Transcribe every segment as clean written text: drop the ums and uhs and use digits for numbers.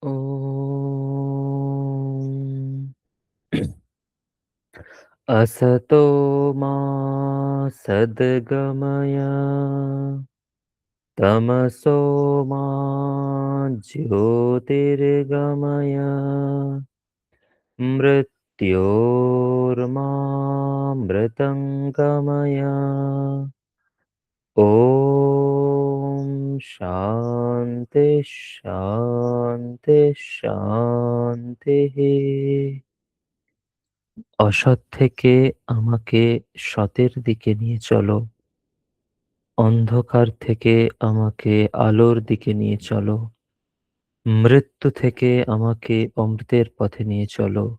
ॐ असतो मा सद्गमय तमसो मा ज्योतिर्गमय मृत्योर्मामृतङ्गमय ॐ शान्ति शान्ति শান্তিः। অসৎ থেকে আমাকে সতের দিকে নিয়ে চলো, অন্ধকার থেকে আমাকে আলোর দিকে নিয়ে চলো, মৃত্যু থেকে আমাকে অমৃতের পথে নিয়ে চলো।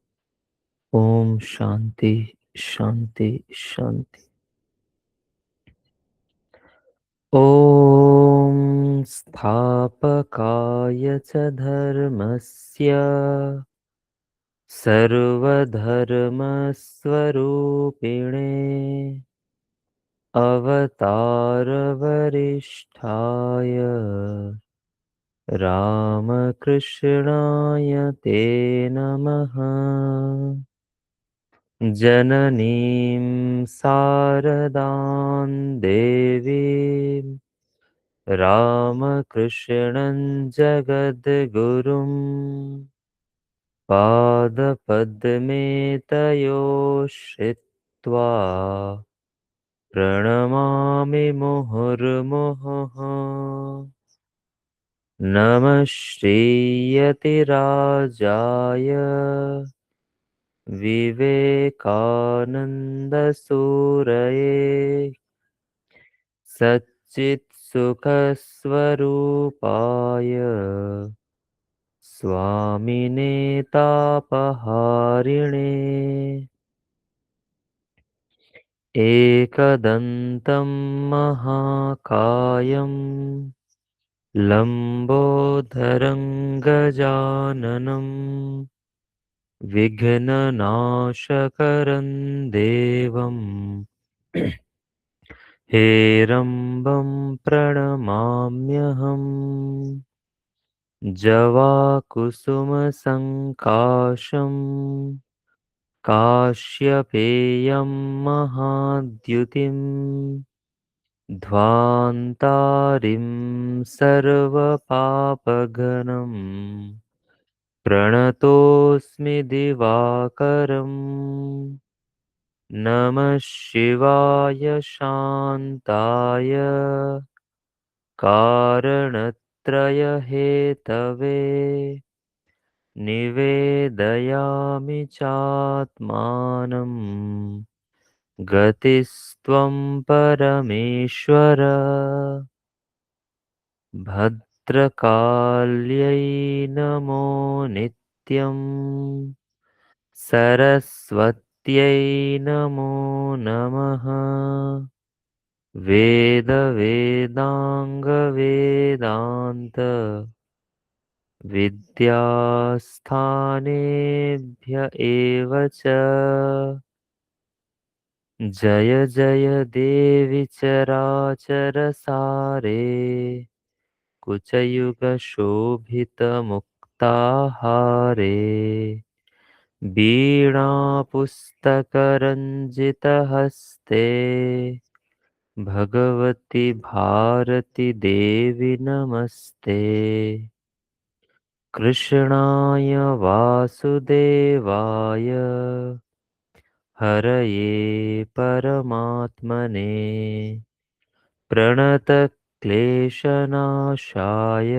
ওম শান্তি শান্তি শান্তি। ওম স্থাপকায় চ ধর্মস্য सर्वधर्मस्वरूपिणे अवतारवरिष्ठाय रामकृष्णाय ते नमः। जननीं शारदां देवीं रामकृष्णं जगद्गुरुं पादपद्मे तयो श्रित्वा प्रणमामि मुहुर्मुहुः। नमः श्रीयतिराजाय विवेकानन्दसूरये सच्चित्सुखस्वरूपाय स्वामिने तापहारिणे एकदन्तं महाकायं लम्बोदरं गजाननं विघ्ननाशकरं देवं हेरम्बं प्रणमाम्यहम्। जवाकुसुमसङ्काशं काश्यपेयं महाद्युतिं ध्वान्तारिं सर्वपापघ्नं प्रणतोऽस्मि दिवाकरम्। नमः शिवाय शान्ताय कारणत्रयहेतवे निवेदयामि चात्मानं गतिस्त्वं परमेश्वर। भद्रकाल्यै नमो नित्यं सरस्वत्यै नमो नमः। वेदांगवेदांत विद्यास्थानेभ्य एव च। जय जय देवि चराचरसारे कुचयुगशोभितमुक्ताहारे वीणापुस्तकरञ्जितहस्ते भगवति भारती देवी नमस्ते। कृष्णाय वासुदेवाय हरये परमात्मने प्रणतक्लेशनाशाय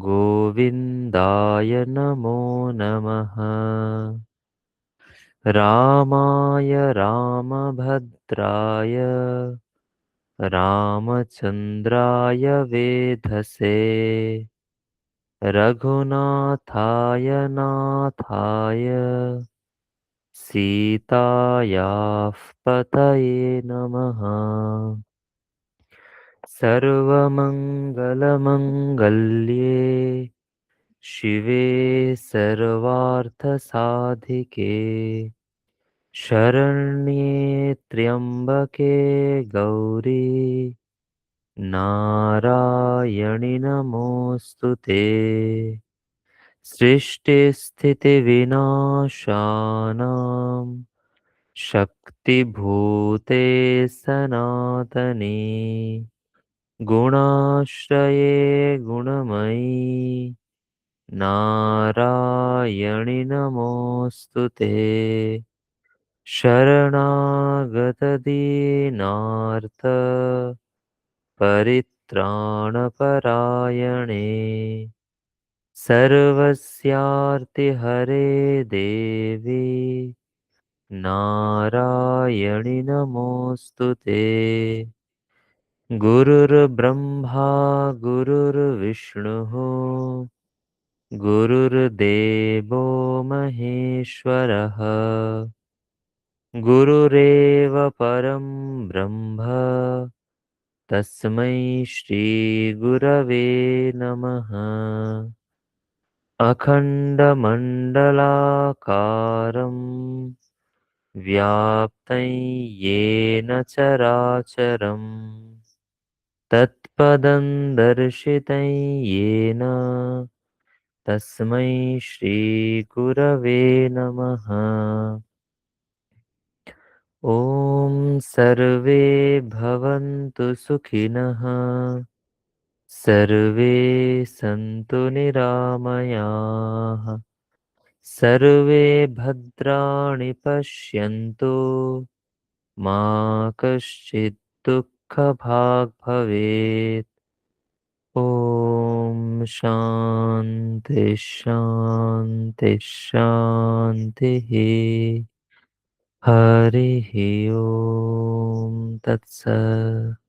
गोविन्दाय नमो नमः। रामाय रामभद्राय रामचन्द्राय वेधसे रघुनाथाय नाथाय सीतायाः पतये नमः। सर्वमङ्गलमङ्गल्ये शिवे सर्वार्थसाधिके शरण्ये त्र्यम्बके गौरी नारायणि नमोऽस्तु ते। सृष्टिस्थितिविनाशानां शक्तिभूते सनातने गुणाश्रये गुणमयी नारायणि नमोऽस्तु ते। शरणागतदीनार्थ परित्राणपरायणे सर्वस्यार्ति हरे देवी नारायणि नमोऽस्तु ते। गुरुर्ब्रह्मा गुरुर्विष्णुः गुरुर्देवो महेश्वरः गुरुरेव परं ब्रह्म तस्मै श्रीगुरवे नमः। अखण्डमण्डलाकारं व्याप्तं येन चराचरम् तत्पदं दर्शितं येन तस्मै श्रीगुरवे नमः। ॐ सर्वे भवन्तु सुखिनः सर्वे सन्तु निरामयाः सर्वे भद्राणि पश्यन्तु मा कश्चित् दुःखभाग् भवेत्। ॐ शान्ति शान्ति शान्तिः। हरिः ओम् तत्सत्।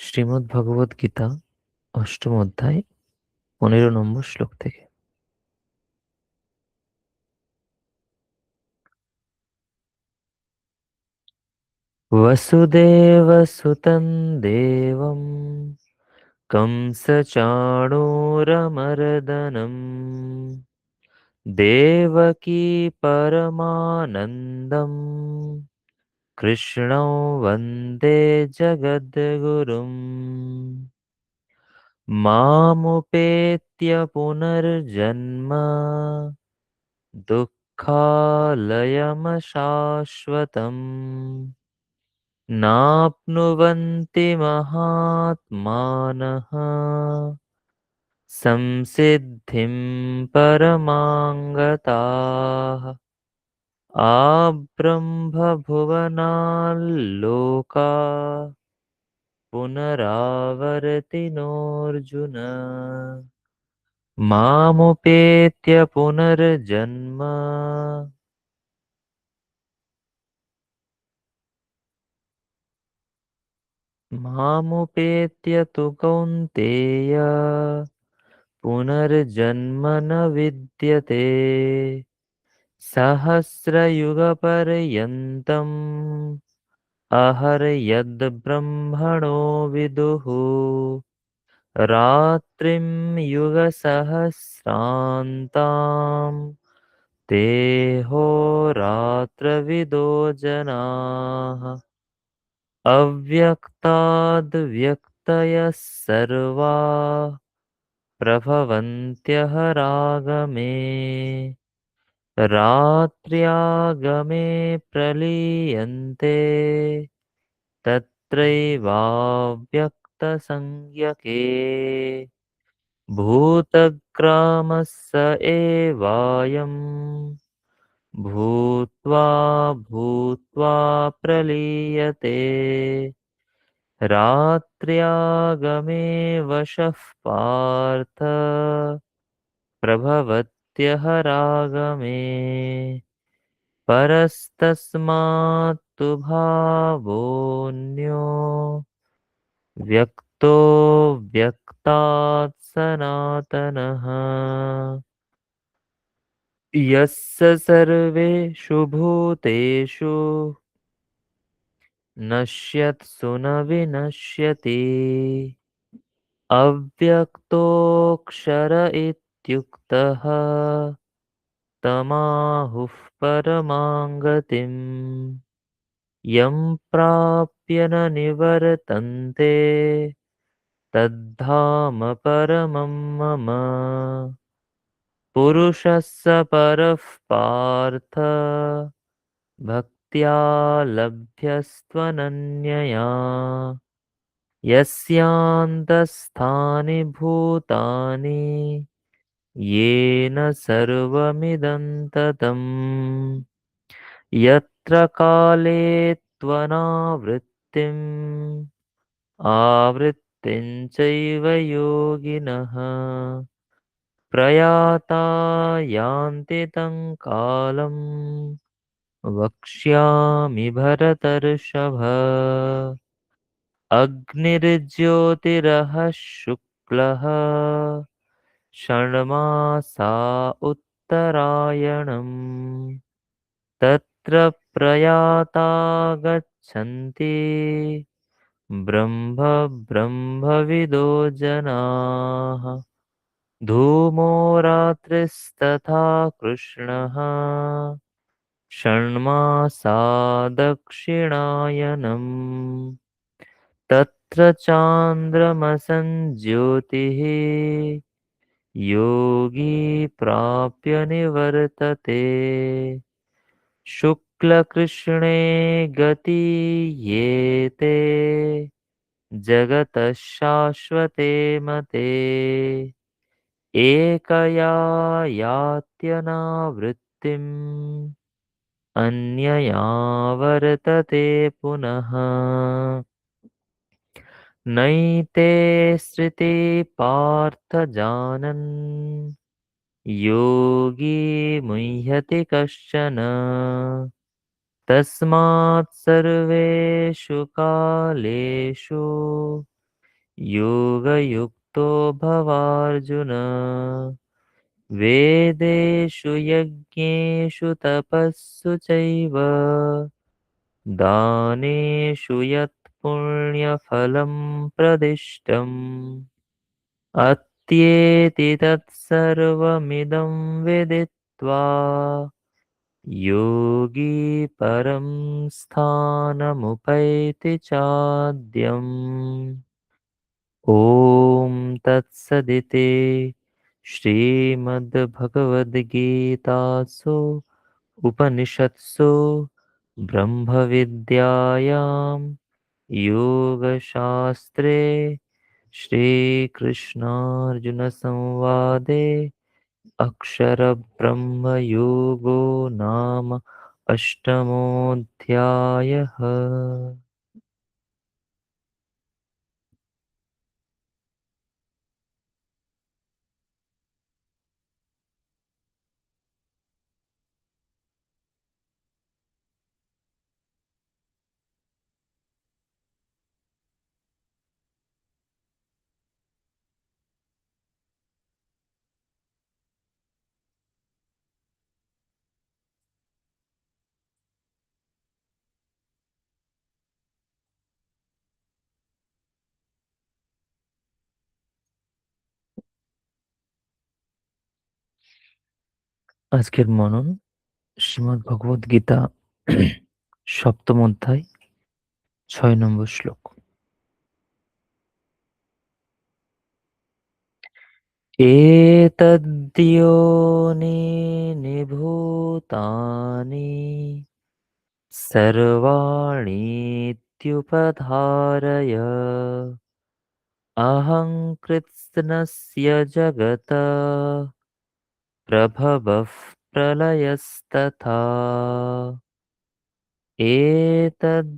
শ্রীমদ্ ভগবদ গীতা অষ্টম অধ্যায় 15 নম্বর শ্লোক থেকে। वसुदेवसुतं देवं कंसचाणूरमर्दनम् देवकी परमानन्दम् कृष्णं वन्दे जगद्गुरुम्। मामुपेत्य पुनर्जन्म दुःखालयमशाश्वतम् नाप्नुवन्ति महात्मानः संसिद्धिं परमाङ्गताः। आब्रह्मभुवनाल्लोका पुनरावर्तिनोऽर्जुन मामुपेत्य पुनर्जन्म मामुपेत्य तु कौन्तेय पुनर्जन्म न विद्यते। सहस्रयुगपर्यन्तम् अहर्यद्ब्रह्मणो विदुः रात्रिं युगसहस्रान्ताम् देहोरात्रविदो जनाः। अव्यक्ताद्व्यक्तयः सर्वा प्रभवन्त्यः रागमे रात्र्यागमे प्रलीयन्ते तत्रैवाव्यक्तसंज्ञके भूतग्रामः स एवायं भूत्वा भूत्वा प्रलीयते रात्र्यागमे वशः पार्थ प्रभवत्यः रागमे परस्तस्मात् तु भावोऽन्यो व्यक्तो व्यक्तात् सनातनः यस्य सर्वेषु भूतेषु नश्यत्सु न विनश्यति अव्यक्तोऽक्षर इत्युक्तः तमाहुः परमां गतिम् यं प्राप्य न निवर्तन्ते तद्धाम परमं मम पुरुषः स परः पार्थ भक्त्या लभ्यस्त्वनन्यया यस्यान्तस्थानि भूतानि येन सर्वमिदं ततम् यत्र काले त्वनावृत्तिम् आवृत्तिं चैव योगिनः प्रयाता यान्ति तं कालम् वक्ष्यामि भरतर्षभ अग्निर्ज्योतिरः शुक्लः षण्मासा उत्तरायणम् तत्र प्रयाता गच्छन्ति ब्रह्म ब्रह्मविदो जनाः धूमो रात्रिस्तथा कृष्णः षण्मासा दक्षिणायनम् तत्र चान्द्रमसञ्ज्योतिः योगी प्राप्य निवर्तते शुक्लकृष्णे गति येते जगतः शाश्वते मते एकया यात्यनावृत्तिम् अन्यया वर्तते पुनः नैते स्थिते पार्थ जानन् योगी मुह्यति कश्चन तस्मात् सर्वेषु कालेषु योगयुक्तो भवार्जुन वेदेषु यज्ञेषु तपस्सु चैव दानेषु यत् पुण्यफलं प्रदिष्टम् अत्येति तत्सर्वमिदं विदित्वा योगी परं स्थानमुपैति चाद्यम् ॐ तत्सदिति श्रीमद्भगवद्गीतासु उपनिषत्सु ब्रह्मविद्यायां योगशास्त्रे श्रीकृष्णार्जुनसंवादे अक्षरब्रह्मयोगो नाम अष्टमोऽध्यायः। আজকের মনন শ্রীমদ্ ভগবদ গীতা সপ্তম অধ্যায় ৬ নম্বর শ্লোক। एतद्योनीनि भूतानि सर्वाणीत्युपधारय अहं कृत्स्नस्य जगतः प्रभवः प्रलयस्तथा एतद्योनीनि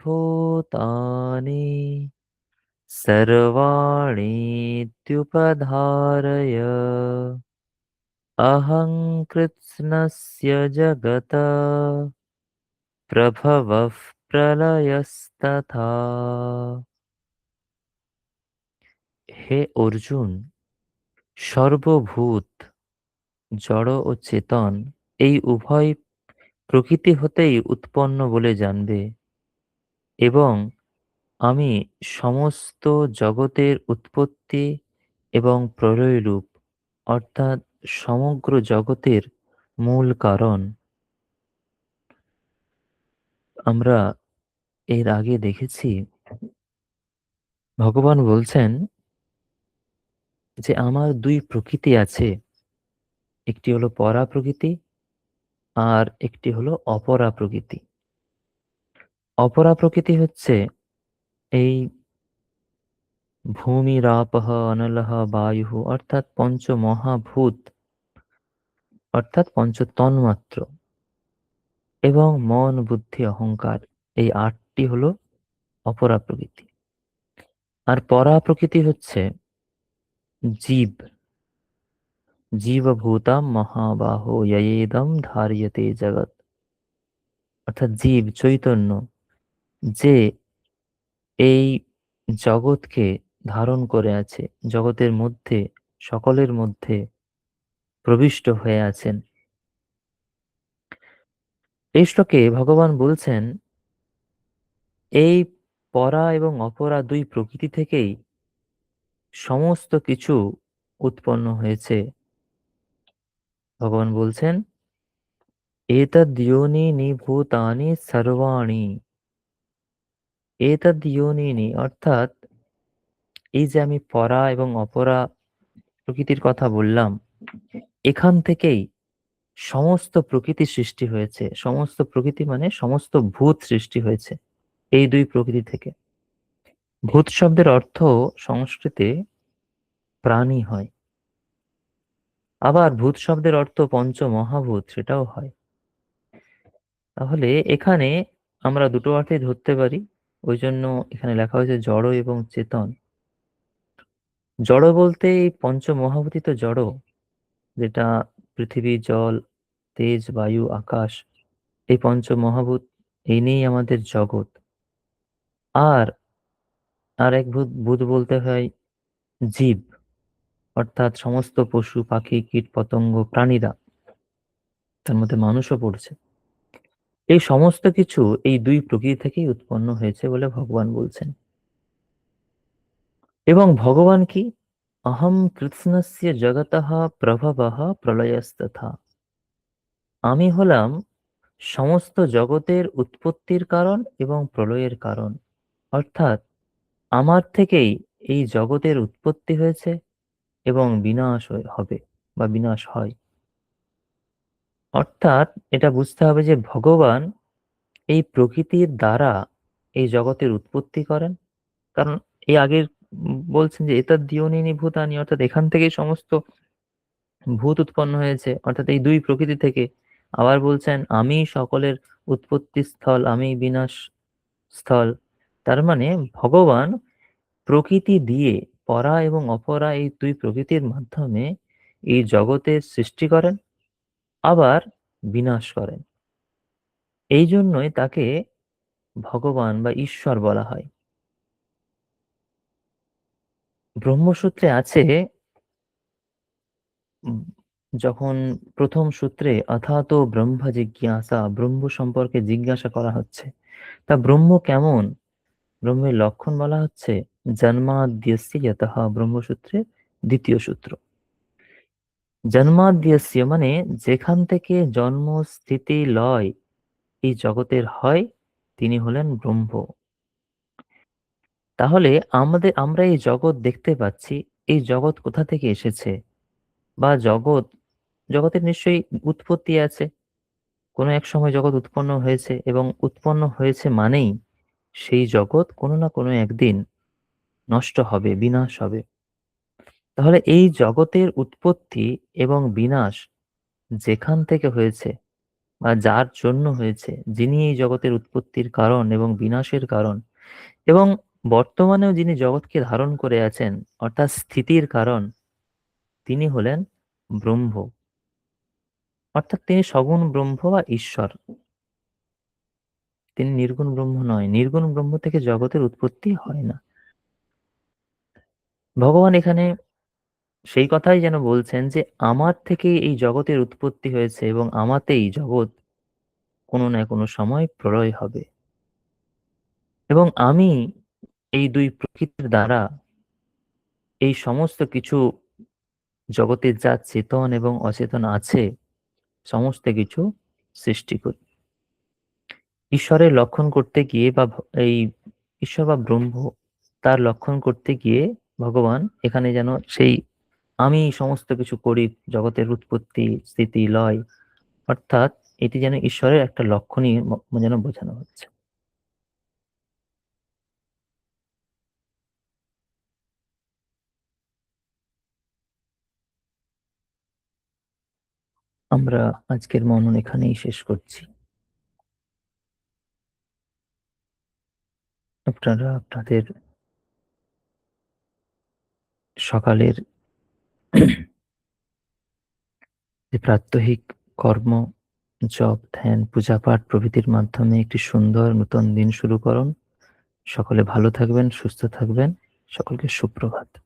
भूतानि सर्वाणीत्युपधारय अहं कृत्स्नस्य जगतः प्रभवः प्रलयस्तथा। হে অর্জুন, সর্বভূত জড় ও চেতন এই উভয় প্রকৃতি হতেই উৎপন্ন বলে জানবে এবং আমি সমস্ত জগতের উৎপত্তি এবং প্রলয় রূপ অর্থাৎ সমগ্র জগতের মূল কারণ। আমরা এর আগে দেখেছি ভগবান বলছেন যে আমার দুই প্রকৃতি আছে, একটি হলো পরা প্রকৃতি আর একটি হলো অপরা প্রকৃতি। অপরা প্রকৃতি হচ্ছে এই ভূমিরাপঃ অনলঃ বায়ুঃ অর্থাৎ পঞ্চ মহাভূত, অর্থাৎ পঞ্চ তন্মাত্র, এবং মন বুদ্ধি অহংকার, এই আটটি হলো অপরা প্রকৃতি। আর পরা প্রকৃতি হচ্ছে জীব, জীবভূতাম মহাবাহো যয়েদম ধার্যতে জগৎ, অর্থাৎ জীব চৈতন্য, যে এই জগৎকে ধারণ করে আছে, জগতের মধ্যে, সকলের মধ্যে প্রবিষ্ট হয়ে আছেন। এই শ্লোকে ভগবান বলছেন এই পরা এবং অপরা দুই প্রকৃতি থেকেই সমস্ত কিছু উৎপন্ন হয়েছে। ভগবান বলছেন এতদ যোনিনি ভূতানি সর্বাণি, এতদ যোনিনি, অর্থাৎ এই যে আমি পরা এবং অপরা প্রকৃতির কথা বললাম, এখান থেকেই সমস্ত প্রকৃতি সৃষ্টি হয়েছে। সমস্ত প্রকৃতি মানে সমস্ত ভূত সৃষ্টি হয়েছে এই দুই প্রকৃতি থেকে। ভূত শব্দের অর্থ সংস্কৃতে প্রাণী হয়, আবার ভূত শব্দের অর্থ পঞ্চ মহাভূত, সেটাও হয়। তাহলে এখানে আমরা দুটো অর্থে ধরতে পারি, ওই জন্য এখানে লেখা হয়েছে জড় এবং চেতন। জড় বলতে এই পঞ্চ মহাভূতই তো জড়, যেটা পৃথিবী, জল, তেজ, বায়ু, আকাশ, এই পঞ্চ মহাভূত, এই নিয়েই আমাদের জগৎ। আর আর এক ভূত ভূত বলতে হয় জীব, অর্থাৎ সমস্ত পশু পাখি কীট পতঙ্গ প্রাণীরা, তার মধ্যে মানুষও পড়ছে। এই সমস্ত কিছু এই দুই প্রকৃতি থেকেই উৎপন্ন হয়েছে বলে ভগবান বলছেন। এবং ভগবান কি? অহম কৃৎস্নস্য জগতঃ প্রভবঃ প্রলয়স্তথা, আমি হলাম সমস্ত জগতের উৎপত্তির কারণ এবং প্রলয়ের কারণ। অর্থাৎ আমার থেকেই এই জগতের উৎপত্তি হয়েছে এবং বিনাশ হবে বা বিনাশ হয়। অর্থাৎ এটা বুঝতে হবে যে ভগবান এই প্রকৃতির দ্বারা এই জগতের উৎপত্তি করেন। কারণ এই আগের বলছেন যে এতদ যোনিনি ভূতানি, অর্থাৎ এখান থেকেই সমস্ত ভূত উৎপন্ন হয়েছে, অর্থাৎ এই দুই প্রকৃতি থেকে। আবার বলছেন আমি সকলের উৎপত্তি স্থল, আমি বিনাশ স্থল। তার মানে ভগবান প্রকৃতি দিয়ে, পরা এবং অপরা এই দুই প্রকৃতির মাধ্যমে এই জগতের সৃষ্টি করেন, আবার বিনাশ করেন। এই জন্যই তাকে ভগবান বা ঈশ্বর বলা হয়। ব্রহ্মসূত্রে আছে, উম, যখন প্রথম সূত্রে অথাতো ব্রহ্ম জিজ্ঞাসা, ব্রহ্ম সম্পর্কে জিজ্ঞাসা করা হচ্ছে, তা ব্রহ্ম কেমন, ব্রহ্মের লক্ষণ বলা হচ্ছে জন্মাদ্যস্য যতঃ, ব্রহ্মসূত্রে দ্বিতীয় সূত্র। জন্মাদ্যস্য মানে যেখান থেকে জন্ম স্থিতি লয় এই জগতের হয়, তিনি হলেন ব্রহ্ম। তাহলে আমরা এই জগৎ দেখতে পাচ্ছি, এই জগৎ কোথা থেকে এসেছে? বা জগতের নিশ্চয়ই উৎপত্তি আছে, কোনো এক সময় জগৎ উৎপন্ন হয়েছে, এবং উৎপন্ন হয়েছে মানেই সেই জগৎ কোনো না কোনো একদিন নষ্ট হবে, বিনাশ হবে। তাহলে এই জগতের উৎপত্তি এবং বিনাশ যেখান থেকে হয়েছে বা যার জন্য হয়েছে, যিনি এই জগতের উৎপত্তির কারণ এবং বিনাশের কারণ, এবং বর্তমানেও যিনি জগৎকে ধারণ করে আছেন, অর্থাৎ স্থিতির কারণ, তিনি হলেন ব্রহ্ম। অর্থাৎ তিনি সগুণ ব্রহ্ম বা ঈশ্বর, তিনি নির্গুণ ব্রহ্ম নয়। নির্গুণ ব্রহ্ম থেকে জগতের উৎপত্তি হয় না। ভগবান এখানে সেই কথাই যেন বলছেন যে আমার থেকে এই জগতের উৎপত্তি হয়েছে এবং আমাতেই জগৎ কোনো না কোনো সময় প্রলয় হবে, এবং আমি এই দুই প্রকৃতির দ্বারা এই সমস্ত কিছু জগতে যা চেতন এবং অচেতন আছে সমস্ত কিছু সৃষ্টি করি। ঈশ্বরের লক্ষণ করতে গিয়ে এই ঈশ্বর বা ব্রহ্ম তার লক্ষণ করতে গিয়ে ভগবান এখানে যেন সেই আমি সমস্ত কিছু করি, জগতের উৎপত্তি স্থিতি লয়, অর্থাৎ এটি যেন ঈশ্বরের একটা লক্ষণই যেন বোঝানো হচ্ছে। আমরা আজকের মনন এখানেই শেষ করছি। আপনারা আপনাদের সকালের যে প্রাত্যহিক কর্ম, জপ, ধ্যান, পূজা পাঠ প্রভৃতির মাধ্যমে একটি সুন্দর নতুন দিন শুরু করুন। সকলে ভালো থাকবেন, সুস্থ থাকবেন। সকলকে সুপ্রভাত।